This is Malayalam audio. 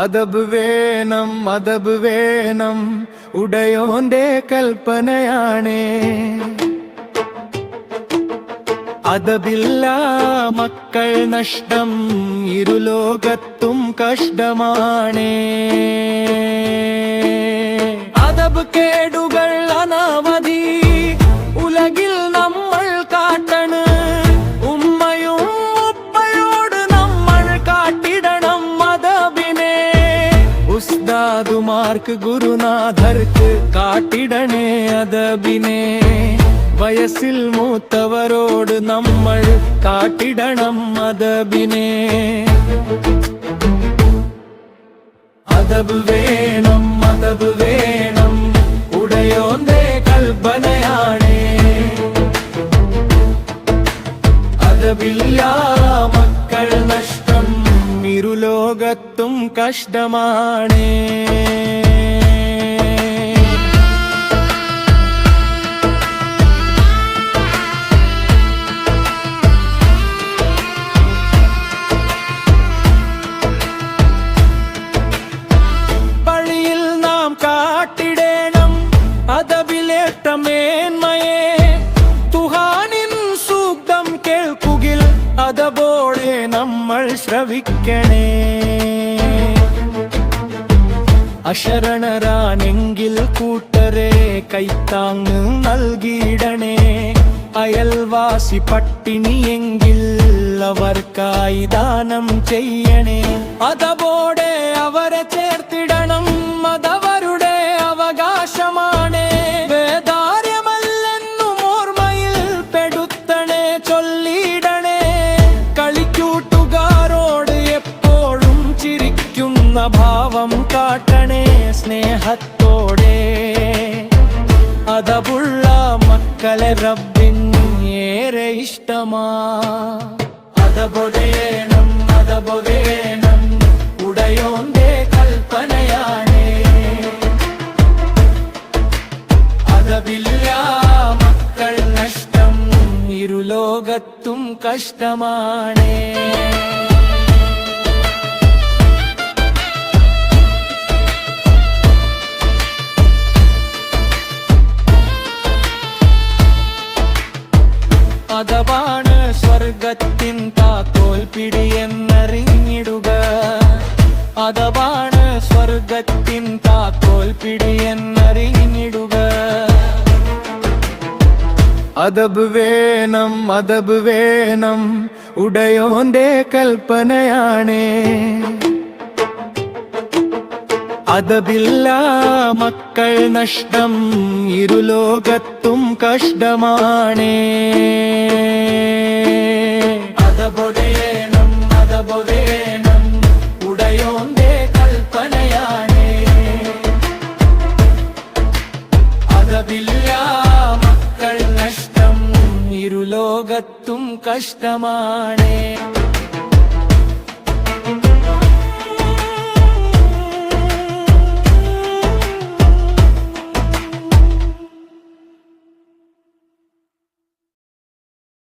അതബ് വേണം ഉടയോന്റെ കൽപ്പനയാണേ. അതബില്ല മക്കൾ നഷ്ടം ഇരുലോകത്തും കഷ്ടമാണേ. അതബ് കേടുകൾ അനവധി ഉലകിൽ നമ്മൾ കാട്ടണ്. ഉമ്മയും ഉപ്പയോട് നമ്മൾ കാട്ടിടണം അതബിനെ. ഉസ്താദുമാർക്ക് ഗുരുനാഥർക്ക് കാട്ടിടണേ അതബിനെ. വയസ്സിൽ മൂത്തവരോട് നമ്മൾ കാട്ടിടണം അതബിനെ. അതബ് വേണം ഉടയോന്റെ കൽപ്പനയാണേ. അതബില്ല മക്കൾ നഷ്ടം ഇരുലോകത്തും കഷ്ടമാണേ. മേന്മയെ തുഹാനിൻ സൂക്തം കേൾക്കുകിൽ അതബോടെ നമ്മൾ ശ്രവിക്കണേ. അശരണരാണെങ്കിൽ കൂട്ടരെ കൈത്താങ്ങ് നൽകിയിടണേ. അയൽവാസി പട്ടിണിയെങ്കിൽ അവർക്കായി ദാനം ചെയ്യണേ. അതബോടെ അവരെ ചേർത്തിടണം അതവരുടെ അവകാശമാണ്. വേദാര്യമല്ലെന്നും ഓർമ്മയിൽ പെടുത്തണേ ചൊല്ലിയിടണേ. കളിക്കൂട്ടുകാരോട് എപ്പോഴും ചിരിക്കുന്ന ഭാവം കാട്ടണേ സ്നേഹത്തോടെ. അതബുള്ള മക്കളെ റബ്ബിന് ഏറെ ഇഷ്ടമാ. അതബൊടേണം ഉടയോന്റെ കൽപ്പനയാണേ. അതബില്ല മക്കൾ നഷ്ടം ഇരുലോകത്തും കഷ്ടമാണേ. അതബാണ് സ്വർഗത്തിൻ താക്കോൽ പിടിയെന്നറിഞ്ഞിടുക. അതബാണ് സ്വർഗത്തിൻ താക്കോൽ പിടിയെന്നറിഞ്ഞിടുക. അതബ് വേണം ഉടയോന്റെ കൽപ്പനയാണേ. അതബില്ല മക്കൾ നഷ്ടം ഇരുലോകത്തും കഷ്ടമാണേ. അതബൊടേണം ഉടയോന്റെ കൽപ്പനയാണേ. അതബില്ല മക്കൾ നഷ്ടം ഇരുലോകത്തും കഷ്ടമാണേ.